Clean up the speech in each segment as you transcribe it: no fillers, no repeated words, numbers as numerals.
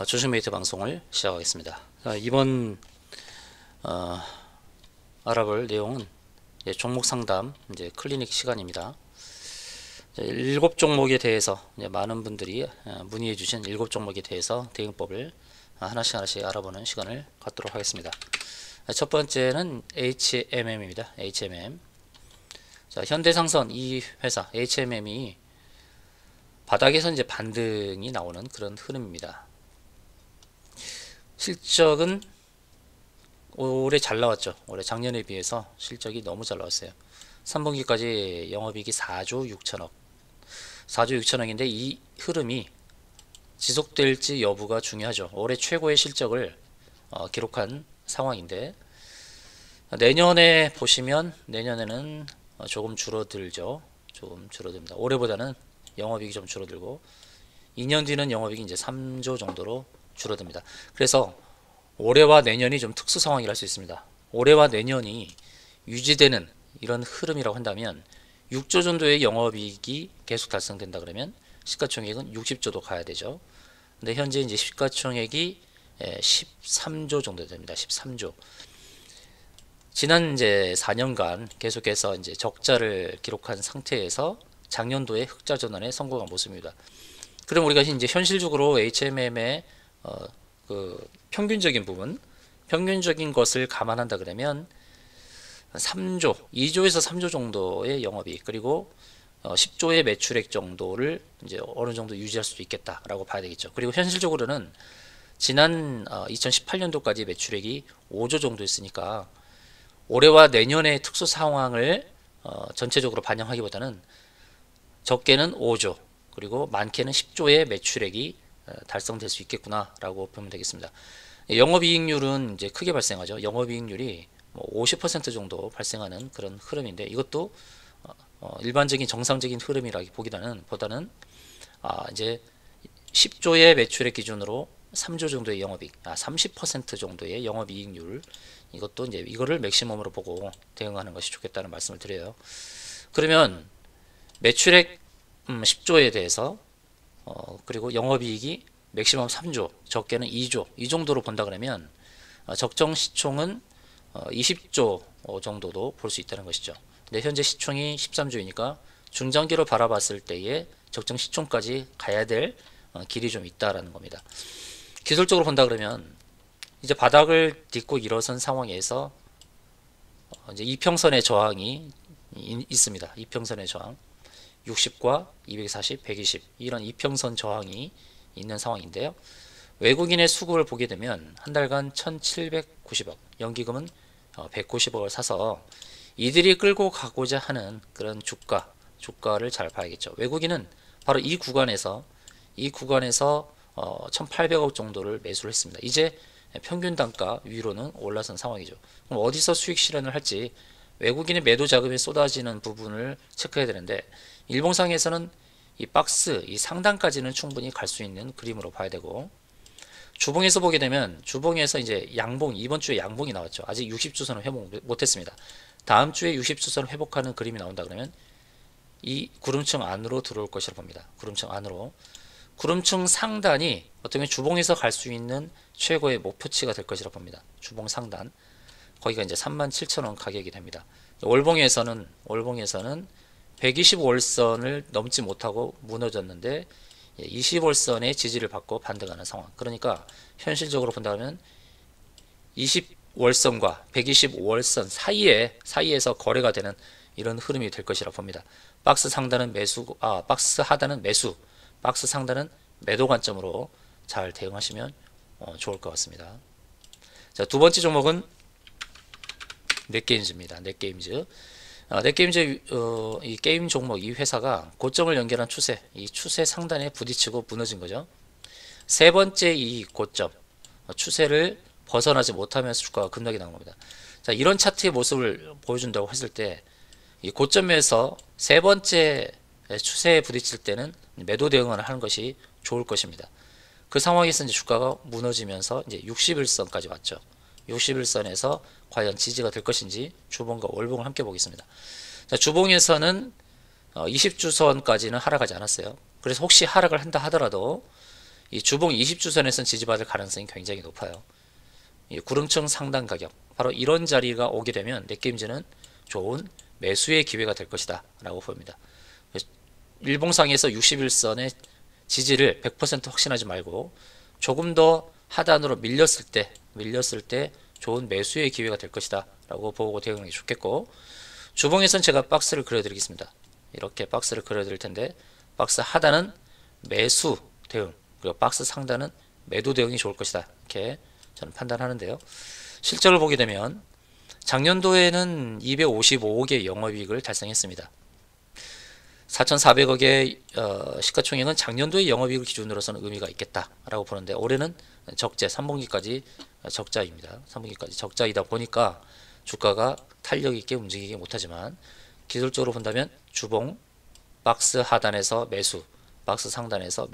주식메이트 방송을 시작하겠습니다. 이번 알아볼 내용은 종목 상담 클리닉 시간입니다. 7종목에 대해서 많은 분들이 문의해 주신 7종목에 대해서 대응법을 하나씩 알아보는 시간을 갖도록 하겠습니다. 첫 번째는 HMM입니다. HMM. 현대상선 이 회사 HMM이 바닥에서 반등이 나오는 그런 흐름입니다. 실적은 올해 잘 나왔죠. 올해 작년에 비해서 실적이 너무 잘 나왔어요. 3분기까지 영업이익이 4조 6천억 4조 6천억인데 이 흐름이 지속될지 여부가 중요하죠. 올해 최고의 실적을 기록한 상황인데, 내년에 보시면 내년에는 조금 줄어들죠. 조금 줄어듭니다. 올해보다는 영업이익이 좀 줄어들고 2년 뒤는 영업이익이 이제 3조 정도로 줄어듭니다. 그래서 올해와 내년이 좀 특수 상황이라 할 수 있습니다. 올해와 내년이 유지되는 이런 흐름이라고 한다면 6조 정도의 영업이익이 계속 달성된다 그러면 시가총액은 60조도 가야 되죠. 근데 현재 이제 시가총액이 13조 정도 됩니다. 13조. 지난 이제 4년간 계속해서 이제 적자를 기록한 상태에서 작년도에 흑자 전환에 성공한 모습입니다. 그럼 우리가 이제 현실적으로 HMM의 그 평균적인 부분, 평균적인 것을 감안한다 그러면 3조, 2조에서 3조 정도의 영업이익, 그리고 10조의 매출액 정도를 이제 어느 정도 유지할 수도 있겠다라고 봐야 되겠죠. 그리고 현실적으로는 지난 2018년도까지 매출액이 5조 정도 있으니까 올해와 내년의 특수 상황을 전체적으로 반영하기보다는 적게는 5조, 그리고 많게는 10조의 매출액이 달성될 수 있겠구나라고 보면 되겠습니다. 영업이익률은 이제 크게 발생하죠. 영업이익률이 50% 정도 발생하는 그런 흐름인데, 이것도 일반적인 정상적인 흐름이라기보다는 이제 10조의 매출액 기준으로 3조 정도의 영업이익, 30% 정도의 영업이익률, 이것도 이제 이거를 맥시멈으로 보고 대응하는 것이 좋겠다는 말씀을 드려요. 그러면 매출액 10조에 대해서 그리고 영업이익이 맥시멈 3조, 적게는 2조 이 정도로 본다 그러면 적정 시총은 20조 정도도 볼 수 있다는 것이죠. 근데 현재 시총이 13조이니까 중장기로 바라봤을 때의 적정 시총까지 가야 될 길이 좀 있다라는 겁니다. 기술적으로 본다 그러면 이제 바닥을 딛고 일어선 상황에서 이제 이평선의 저항이 있습니다. 이평선의 저항 60과 240, 120 이런 이평선 저항이 있는 상황인데요. 외국인의 수급을 보게 되면 한 달간 1790억, 연기금은 190억을 사서 이들이 끌고 가고자 하는 그런 주가를 잘 봐야겠죠. 외국인은 바로 이 구간에서 1800억 정도를 매수를 했습니다. 이제 평균 단가 위로는 올라선 상황이죠. 그럼 어디서 수익 실현을 할지 외국인의 매도 자금이 쏟아지는 부분을 체크해야 되는데, 일봉상에서는 이 박스, 이 상단까지는 충분히 갈 수 있는 그림으로 봐야 되고, 주봉에서 보게 되면 주봉에서 이제 양봉, 이번 주에 양봉이 나왔죠. 아직 60주선을 회복 못했습니다. 다음 주에 60주선을 회복하는 그림이 나온다 그러면 이 구름층 안으로 들어올 것이라 봅니다. 구름층 안으로. 구름층 상단이 어떻게 보면 주봉에서 갈 수 있는 최고의 목표치가 될 것이라 봅니다. 주봉 상단. 거기가 이제 37,000원 가격이 됩니다. 월봉에서는 120월선을 넘지 못하고 무너졌는데 20월선의 지지를 받고 반등하는 상황. 그러니까 현실적으로 본다면 20월선과 125월선 사이에서 거래가 되는 이런 흐름이 될 것이라 봅니다. 박스 상단은 박스 하단은 매수, 박스 상단은 매도 관점으로 잘 대응하시면 좋을 것 같습니다. 자, 두 번째 종목은 넷게임즈입니다. 넷게임즈. 넷게임즈 이 게임 종목, 이 회사가 고점을 연결한 추세, 이 추세 상단에 부딪히고 무너진 거죠. 세 번째 이 고점 추세를 벗어나지 못하면서 주가가 급락이 나온 겁니다. 자, 이런 차트의 모습을 보여준다고 했을 때 이 고점에서 세 번째 추세에 부딪힐 때는 매도 대응을 하는 것이 좋을 것입니다. 그 상황에서 이제 주가가 무너지면서 이제 61선까지 왔죠. 61선에서 과연 지지가 될 것인지 주봉과 월봉을 함께 보겠습니다. 자, 주봉에서는 20주선까지는 하락하지 않았어요. 그래서 혹시 하락을 한다 하더라도 이 주봉 20주선에서는 지지받을 가능성이 굉장히 높아요. 이 구름층 상단 가격, 바로 이런 자리가 오게 되면 넷게임즈는 좋은 매수의 기회가 될 것이다 라고 보입니다. 일봉상에서 61선의 지지를 100% 확신하지 말고 조금 더 하단으로 밀렸을 때 좋은 매수의 기회가 될 것이다 라고 보고 대응하는 게 좋겠고, 주봉에선 제가 박스를 그려드리겠습니다. 이렇게 박스를 그려드릴 텐데, 박스 하단은 매수 대응, 그리고 박스 상단은 매도 대응이 좋을 것이다, 이렇게 저는 판단하는데요. 실적을 보게 되면 작년도에는 255억의 영업이익을 달성했습니다. 4,400억의 시가총액은 작년도의 영업이익을 기준으로서는 의미가 있겠다라고 보는데, 올해는 적재 3분기까지 적자입니다. 3분기까지 적자이다 보니까 주가가 탄력 있게 움직이지 못하지만, 기술적으로 본다면 주봉 박스 하단에서 매수, 박스 상단에서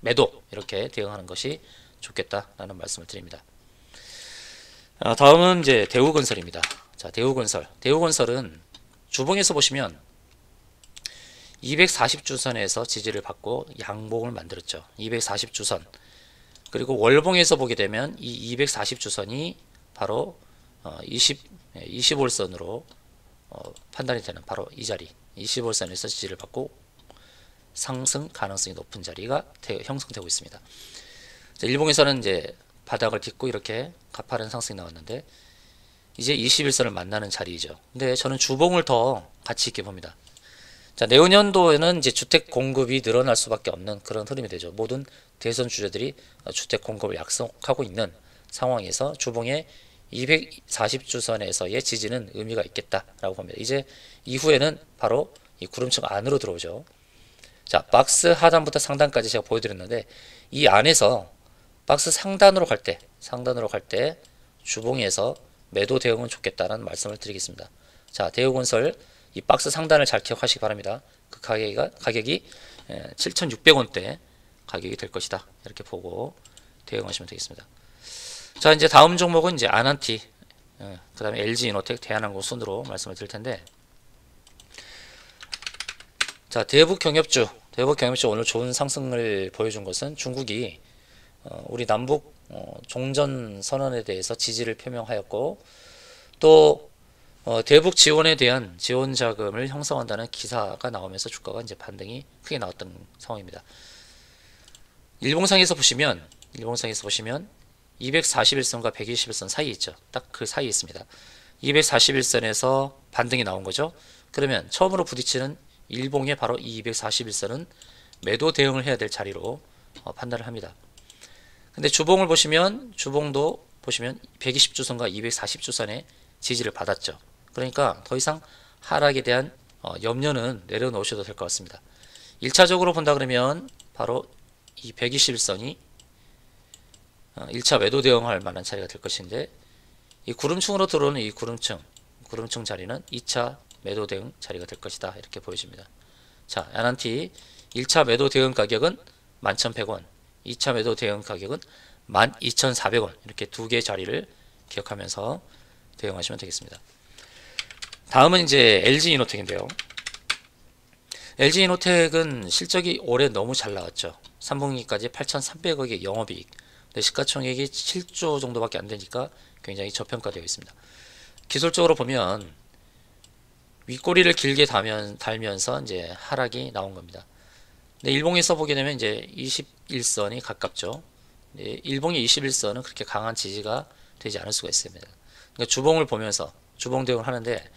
매도 이렇게 대응하는 것이 좋겠다라는 말씀을 드립니다. 다음은 이제 대우건설입니다. 자, 대우건설은 주봉에서 보시면 240주선에서 지지를 받고 양봉을 만들었죠. 240주선. 그리고 월봉에서 보게 되면 이 240주선이 바로 25일선으로 판단이 되는 바로 이 자리, 25일선에서 지지를 받고 상승 가능성이 높은 자리가 형성되고 있습니다. 자, 일봉에서는 이제 바닥을 딛고 이렇게 가파른 상승이 나왔는데, 이제 21선을 만나는 자리이죠. 근데 저는 주봉을 더 가치 있게 봅니다. 자, 내후년도에는 이제 주택 공급이 늘어날 수밖에 없는 그런 흐름이 되죠. 모든 대선 주주들이 주택 공급을 약속하고 있는 상황에서 주봉의 240주선에서의 지지는 의미가 있겠다라고 봅니다. 이제 이후에는 바로 이 구름층 안으로 들어오죠. 자, 박스 하단부터 상단까지 제가 보여드렸는데, 이 안에서 박스 상단으로 갈 때 주봉에서 매도 대응은 좋겠다는 말씀을 드리겠습니다. 자, 대우건설 이 박스 상단을 잘 기억하시기 바랍니다. 그 가격이 7,600원대 가격이 될 것이다, 이렇게 보고 대응하시면 되겠습니다. 자, 이제 다음 종목은 이제 아난티, 그 다음에 LG이노텍, 대한항공 순으로 말씀을 드릴 텐데, 자, 대북 경협주 오늘 좋은 상승을 보여준 것은 중국이 우리 남북 종전 선언에 대해서 지지를 표명하였고, 또 대북 지원에 대한 지원 자금을 형성한다는 기사가 나오면서 주가가 이제 반등이 크게 나왔던 상황입니다. 일봉상에서 보시면 241선과 121선 사이에 있죠. 딱 그 사이에 있습니다. 241선에서 반등이 나온 거죠. 그러면 처음으로 부딪히는 일봉의 바로 이 241선은 매도 대응을 해야 될 자리로 판단을 합니다. 근데 주봉도 보시면 120주선과 240주선의 지지를 받았죠. 그러니까 더 이상 하락에 대한 염려는 내려놓으셔도 될 것 같습니다. 1차적으로 본다 그러면 바로 이 121선이 1차 매도 대응할 만한 자리가 될 것인데, 이 구름층으로 들어오는 이 구름층 자리는 2차 매도 대응 자리가 될 것이다, 이렇게 보여집니다. 자, 아난티 1차 매도 대응 가격은 11,100원, 2차 매도 대응 가격은 12,400원, 이렇게 두 개의 자리를 기억하면서 대응하시면 되겠습니다. 다음은 이제 LG이노텍인데요. LG이노텍은 실적이 올해 너무 잘 나왔죠. 3분기까지 8,300억의 영업이익, 근데 시가총액이 7조 정도밖에 안 되니까 굉장히 저평가되어 있습니다. 기술적으로 보면 윗꼬리를 길게 달면서 이제 하락이 나온 겁니다. 근데 일봉에서 보게 되면 이제 21선이 가깝죠. 일봉의 21선은 그렇게 강한 지지가 되지 않을 수가 있습니다. 그러니까 주봉을 보면서 주봉 대응을 하는데,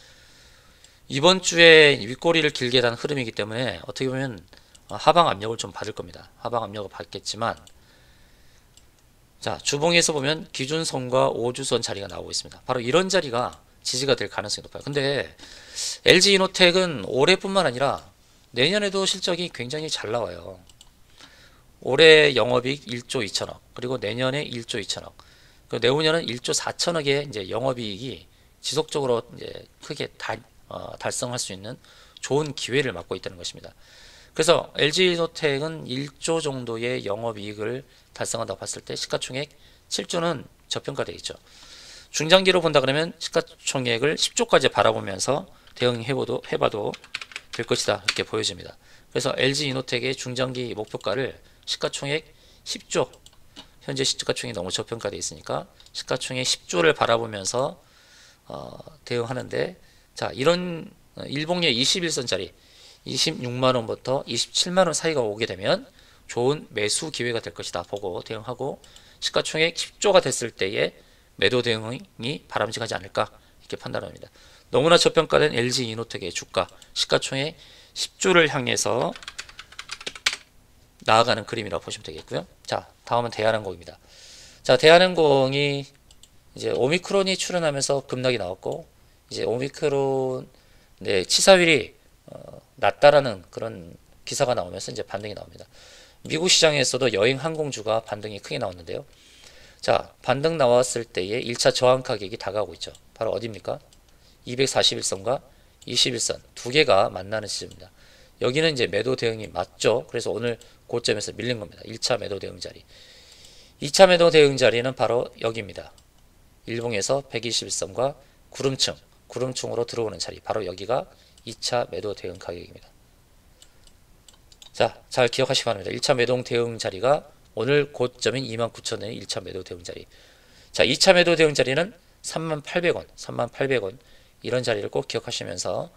이번 주에 윗꼬리를 길게 단 흐름이기 때문에 어떻게 보면 하방 압력을 좀 받을 겁니다. 하방 압력을 받겠지만, 자, 주봉에서 보면 기준선과 5주선 자리가 나오고 있습니다. 바로 이런 자리가 지지가 될 가능성이 높아요. 근데 LG이노텍은 올해뿐만 아니라 내년에도 실적이 굉장히 잘 나와요. 올해 영업이익 1조 2천억, 그리고 내년에 1조 2천억, 그리고 내후년은 1조 4천억의 이제 영업이익이 지속적으로 이제 크게 달성할 수 있는 좋은 기회를 맞고 있다는 것입니다. 그래서 LG이노텍은 1조 정도의 영업이익을 달성한다고 봤을 때 시가총액 7조는 저평가되어 있죠. 중장기로 본다 그러면 시가총액을 10조까지 바라보면서 대응해봐도 될 것이다, 이렇게 보여집니다. 그래서 LG이노텍의 중장기 목표가를 시가총액 10조, 현재 시가총액이 너무 저평가되어 있으니까 시가총액 10조를 바라보면서 대응하는데, 자, 이런 일봉의 21선짜리 26만원부터 27만원 사이가 오게 되면 좋은 매수 기회가 될 것이다 보고 대응하고, 시가총액 10조가 됐을 때에 매도 대응이 바람직하지 않을까 이렇게 판단합니다. 너무나 저평가된 LG 이노텍의 주가 시가총액 10조를 향해서 나아가는 그림이라고 보시면 되겠고요. 자, 다음은 대한항공입니다. 자, 대한항공이 이제 오미크론이 출현하면서 급락이 나왔고, 이제 오미크론 치사율이 낮다라는 그런 기사가 나오면서 이제 반등이 나옵니다. 미국 시장에서도 여행 항공주가 반등이 크게 나왔는데요. 자, 반등 나왔을 때에 1차 저항 가격이 다가오고 있죠. 바로 어디입니까? 241선과 21선 두 개가 만나는 시점입니다. 여기는 이제 매도 대응이 맞죠. 그래서 오늘 고점에서 밀린 겁니다. 1차 매도 대응 자리. 2차 매도 대응 자리는 바로 여기입니다. 일봉에서 121선과 구름층으로 들어오는 자리. 바로 여기가 2차 매도 대응 가격입니다. 자, 잘 기억하시기 바랍니다. 1차 매도 대응 자리가 오늘 고점인 29,000원의 1차 매도 대응 자리. 자, 2차 매도 대응 자리는 38,000원 이런 자리를 꼭 기억하시면서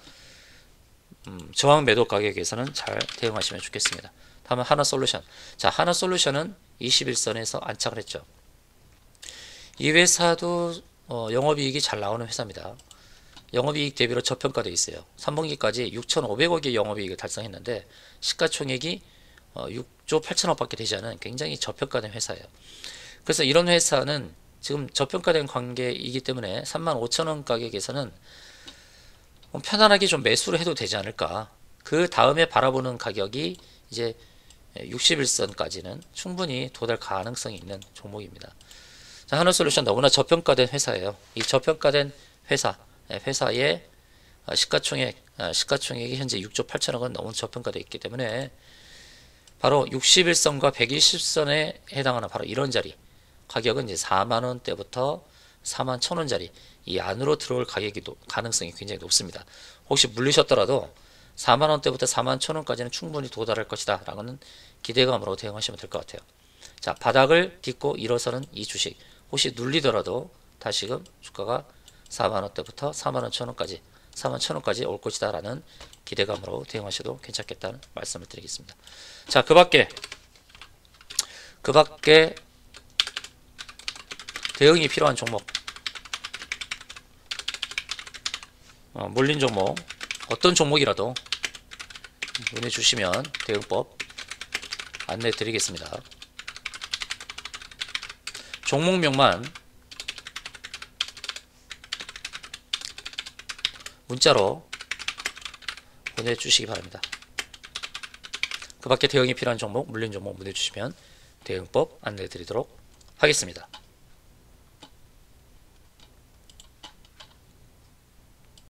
저항 매도 가격에서는 잘 대응하시면 좋겠습니다. 다음은 하나솔루션. 자, 하나솔루션은 21선에서 안착을 했죠. 이 회사도 영업이익이 잘 나오는 회사입니다. 영업이익 대비로 저평가되어 있어요. 3분기까지 6,500억의 영업이익을 달성했는데 시가총액이 6조 8천억 밖에 되지 않은 굉장히 저평가된 회사예요. 그래서 이런 회사는 지금 저평가된 관계이기 때문에 35,000원 가격에서는 편안하게 좀 매수를 해도 되지 않을까. 그 다음에 바라보는 가격이 이제 61선까지는 충분히 도달 가능성이 있는 종목입니다. 자, 하나솔루션 너무나 저평가된 회사예요. 이 저평가된 회사의 시가총액이 현재 6조 8천억은 너무 저평가되어 있기 때문에 바로 61선과 120선에 해당하는 바로 이런 자리 가격은 이제 4만원대부터 41,000원짜리 이 안으로 들어올 가능성이 굉장히 높습니다. 혹시 물리셨더라도 4만원대부터 41,000원까지는 충분히 도달할 것이다 라는 기대감으로 대응하시면 될 것 같아요. 자, 바닥을 딛고 일어서는 이 주식 혹시 눌리더라도 다시금 주가가 4만원대부터 41,000원까지 41,000원까지 올 것이다 라는 기대감으로 대응하셔도 괜찮겠다는 말씀을 드리겠습니다. 자, 그 밖에 대응이 필요한 종목, 물린 종목, 어떤 종목이라도 문의 주시면 대응법 안내 드리겠습니다. 종목명만 문자로 보내주시기 바랍니다. 그 밖에 대응이 필요한 종목, 물린 종목 문의 주시면 대응법 안내 드리도록 하겠습니다.